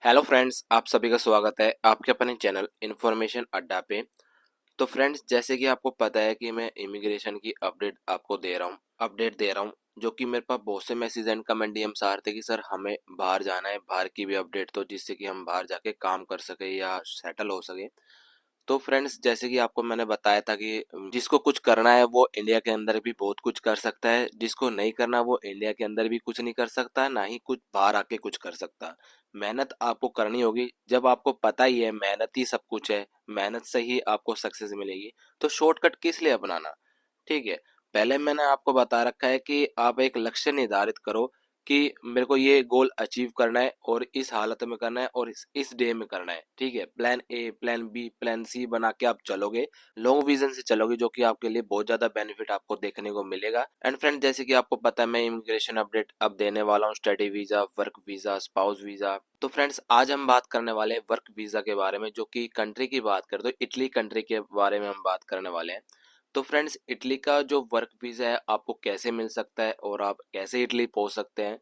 Hello friends, आप सभी का स्वागत है आपके अपने चैनल इन्फॉर्मेशन अड्डा पे। तो फ्रेंड्स, जैसे कि आपको पता है कि मैं इमिग्रेशन की अपडेट दे रहा हूँ, जो कि मेरे पास बहुत से मैसेज एंड कमेंट डीएम्स आ रहे थे कि सर हमें बाहर जाना है, बाहर की भी अपडेट तो जिससे कि हम बाहर जाके काम कर सके या सेटल हो सके। तो फ्रेंड्स, जैसे कि आपको मैंने बताया था कि जिसको कुछ करना है वो इंडिया के अंदर भी बहुत कुछ कर सकता है, जिसको नहीं करना वो इंडिया के अंदर भी कुछ नहीं कर सकता, ना ही कुछ बाहर आके कुछ कर सकता। मेहनत आपको करनी होगी। जब आपको पता ही है मेहनत ही सब कुछ है, मेहनत से ही आपको सक्सेस मिलेगी, तो शॉर्टकट किस लिए अपनाना। ठीक है। पहले मैंने आपको बता रखा है कि आप एक लक्ष्य निर्धारित करो कि मेरे को ये गोल अचीव करना है और इस हालत में करना है और इस डे में करना है। ठीक है। Plan A, plan B, plan C बना के आप चलोगे, लॉन्ग विजन से चलोगे, जो कि आपके लिए बहुत ज्यादा बेनिफिट आपको देखने को मिलेगा। एंड फ्रेंड, जैसे कि आपको पता है मैं इमिग्रेशन अपडेट अब देने वाला हूँ, study visa, work visa, spouse visa. तो फ्रेंड्स, आज हम बात करने वाले हैं वर्क वीजा के बारे में, जो कि कंट्री की बात करें तो इटली कंट्री के बारे में हम बात करने वाले हैं। तो फ्रेंड्स, इटली का जो वर्क वीजा है आपको कैसे मिल सकता है और आप कैसे इटली पहुंच सकते हैं,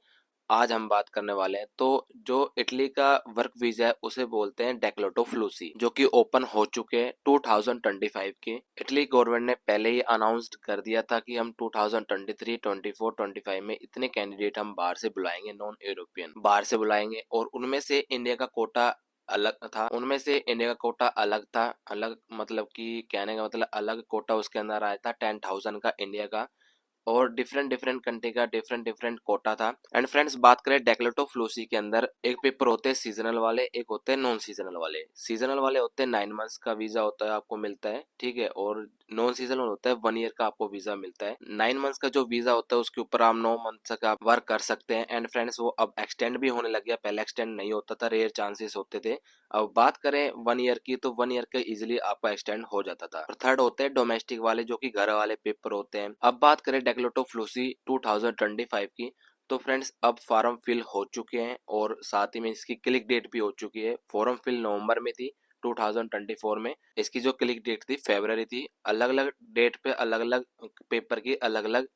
आज हम बात करने वाले हैं। तो जो इटली का वर्क वीजा है उसे बोलते हैं डेक्लोटो फ्लूसी, जो कि ओपन हो चुके हैं 2025 के। इटली गवर्नमेंट ने पहले ही अनाउंस्ड कर दिया था कि हम 2023, 24, 25 में इतने कैंडिडेट हम बाहर से बुलाएंगे, नॉन यूरोपियन बाहर से बुलाएंगे, और उनमें से इंडिया का कोटा अलग था। अलग मतलब कि कहने का मतलब अलग कोटा उसके अंदर आया था 10,000 का इंडिया का, और डिफरेंट डिफरेंट कंट्री का डिफरेंट डिफरेंट कोटा था। एंड फ्रेंड्स, बात करें डेक्लेटो फ्लूसी के अंदर एक पेपर होते हैं सीजनल वाले, एक होते हैं नॉन सीजनल वाले। सीजनल वाले होते हैं 9 मंथ्स का वीजा होता है, आपको मिलता है। ठीक है। और नॉन सीजनल होता है 1 ईयर का आपको वीजा मिलता है। 9 मंथ्स का जो वीजा होता है उसके ऊपर आप 9 मंथ तक आप वर्क कर सकते हैं। एंड फ्रेंड्स, वो अब एक्सटेंड भी होने लग गया, पहले एक्सटेंड नहीं होता था, रेयर चांसेस होते थे। अब बात करें 1 ईयर की, तो 1 ईयर का इजिली आपका एक्सटेंड हो जाता था। और थर्ड होते हैं डोमेस्टिक वाले, जो कि घर वाले पेपर होते हैं। अब बात करें डेक्लोटो फ्लूसी 2025 की, तो फ्रेंड्स अब फॉर्म फिल हो चुके हैं और साथ ही में इसकी क्लिक डेट भी हो चुकी है। फॉर्म फिल नवंबर में थी 2024 में, इसकी जो क्लिक डेट थी फरवरी थी। अलग अलग डेट पे अलग अलग पेपर की अलग अलग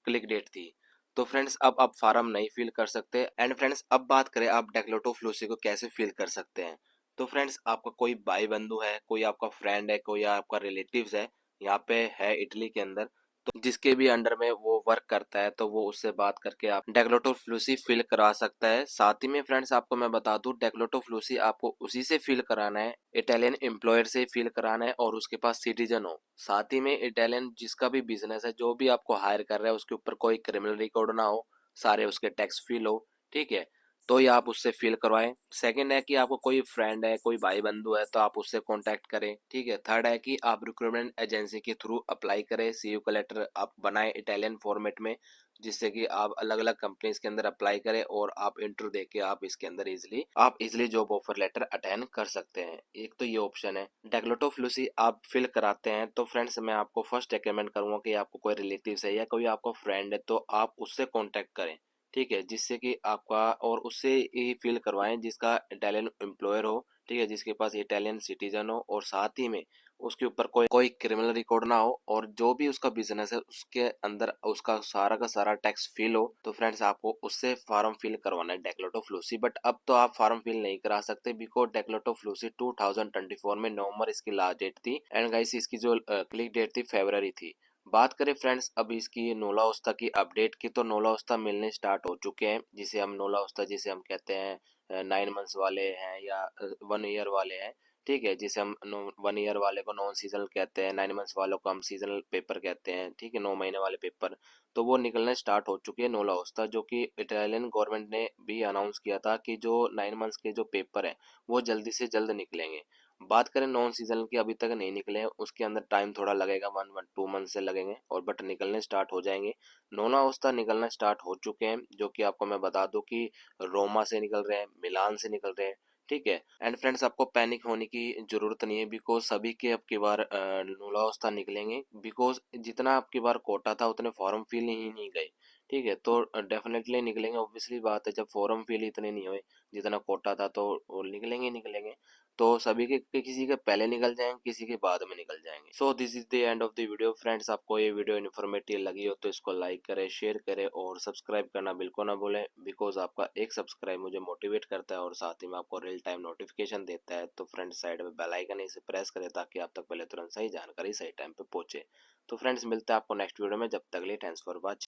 क्लिक डेट थी। तो फ्रेंड्स, अब आप फार्म नहीं फिल कर सकते। एंड फ्रेंड्स, अब बात करें आप डेक्लोटो फ्लूसी को कैसे फिल कर सकते हैं। तो फ्रेंड्स, आपका कोई भाई बंधु है, कोई आपका फ्रेंड है, कोई आपका रिलेटिव्स है यहाँ पे है इटली के अंदर, तो जिसके भी अंडर में वो वर्क करता है, तो वो उससे बात करके आप डेक्लोटो फ्लूसी फिल करा सकता है। साथ ही में फ्रेंड्स, आपको मैं बता दूं डेक्लोटो फ्लूसी आपको उसी से फिल कराना है, इटालियन एम्प्लॉयर से फिल कराना है, और उसके पास सिटीजन हो। साथ ही में इटालियन जिसका भी बिजनेस है, जो भी आपको हायर कर रहा है, उसके ऊपर कोई क्रिमिनल रिकॉर्ड ना हो, सारे उसके टैक्स फिल हो। ठीक है। तो ये आप उससे फिल करवाएं। सेकंड है कि आपको कोई फ्रेंड है, कोई भाई बंधु है, तो आप उससे कांटेक्ट करें। ठीक है। थर्ड है कि आप रिक्रूटमेंट एजेंसी के थ्रू अप्लाई करें, सीयू का लेटर आप बनाएं इटालियन फॉर्मेट में, जिससे कि आप अलग अलग कंपनीज के अंदर अप्लाई करें और आप इंटरव्यू देके आप इसके अंदर easily job offer letter attend कर सकते हैं। एक तो ये ऑप्शन है। डेक्लोटो फ्लूसी आप फिल कराते हैं, तो फ्रेंड्स मैं आपको फर्स्ट रिकमेंड करूंगा कि आपको कोई रिलेटिव है या कोई आपका फ्रेंड है, तो आप उससे कॉन्टेक्ट करें। ठीक है। जिससे कि आपका, और उससे ही फिल करवाएं जिसका इटालियन एम्प्लॉयर हो। ठीक है। जिसके पास इटालियन सिटीजन हो, और साथ ही में उसके ऊपर कोई कोई क्रिमिनल रिकॉर्ड ना हो, और जो भी उसका बिजनेस है उसके अंदर उसका सारा का सारा टैक्स फिल हो। तो फ्रेंड्स, आपको उससे फॉर्म फिल करवाना है डेक्लोटो फ्लूसी। बट अब तो आप फॉर्म फिल नहीं करा सकते, बिकॉज डेक्लोटो फ्लूसी 2024 में नवंबर इसकी लास्ट डेट थी। एंड गाइस, इसकी जो क्लिक डेट थी फरवरी थी। बात करें फ्रेंड्स अब इसकी नोला उस्ता की अपडेट की, तो नोला उस्ता मिलने स्टार्ट हो चुके हैं, जिसे हम नोला उस्ता जिसे हम कहते हैं 9 मंथ्स वाले हैं या 1 ईयर वाले हैं। ठीक है। जिसे हम 1 ईयर वाले को नॉन सीजनल कहते हैं, 9 मंथ्स वालों को हम सीजनल पेपर कहते हैं। ठीक है। 9 महीने वाले पेपर, तो वो निकलने स्टार्ट हो चुके हैं नोला उस्ता, जो कि इटालियन गवर्नमेंट ने भी अनाउंस किया था कि जो 9 मंथ्स के जो पेपर हैं वो जल्दी से जल्द निकलेंगे। बात करें नॉन सीजनल की, अभी तक नहीं निकले हैं, उसके अंदर टाइम थोड़ा लगेगा, 1 1 2 मंथ से लगेंगे, और बट निकलने स्टार्ट हो जाएंगे। नोना ओस्ता निकलना स्टार्ट हो चुके हैं, जो कि आपको मैं बता दूं कि रोमा से निकल रहे हैं, मिलान से निकल रहे हैं। ठीक है। एंड फ्रेंड्स, आपको पैनिक होने की जरूरत नहीं है, बिकॉज सभी के अब की बार नोला ओस्ता निकलेंगे, बिकॉज जितना अब की बार कोटा था उतने फॉर्म फिल ही नहीं गए। ठीक है। तो डेफिनेटली निकलेंगे, ऑब्वियसली बात है, जब फॉर्म फिल इतने नहीं हुए जितना कोटा था, तो वो निकलेंगे ही निकलेंगे। तो सभी के किसी के पहले निकल जाएंगे, किसी के बाद में निकल जाएंगे। So this is the end of the video friends. आपको ये वीडियो इन्फॉर्मेटिव लगी हो तो इसको लाइक करें, शेयर करें और सब्सक्राइब करना बिल्कुल ना भूलें, बिकॉज आपका एक सब्सक्राइब मुझे मोटिवेट करता है और साथ ही में आपको रियल टाइम नोटिफिकेशन देता है। तो फ्रेंड्स साइड में बेल आइकन है, इसे प्रेस करें ताकि आप तक पहले तुरंत सही जानकारी सही टाइम पे पहुंचे। तो फ्रेंड्स मिलते हैं आपको नेक्स्ट वीडियो में, जब तक के लिए थैंक्स फॉर वॉचिंग।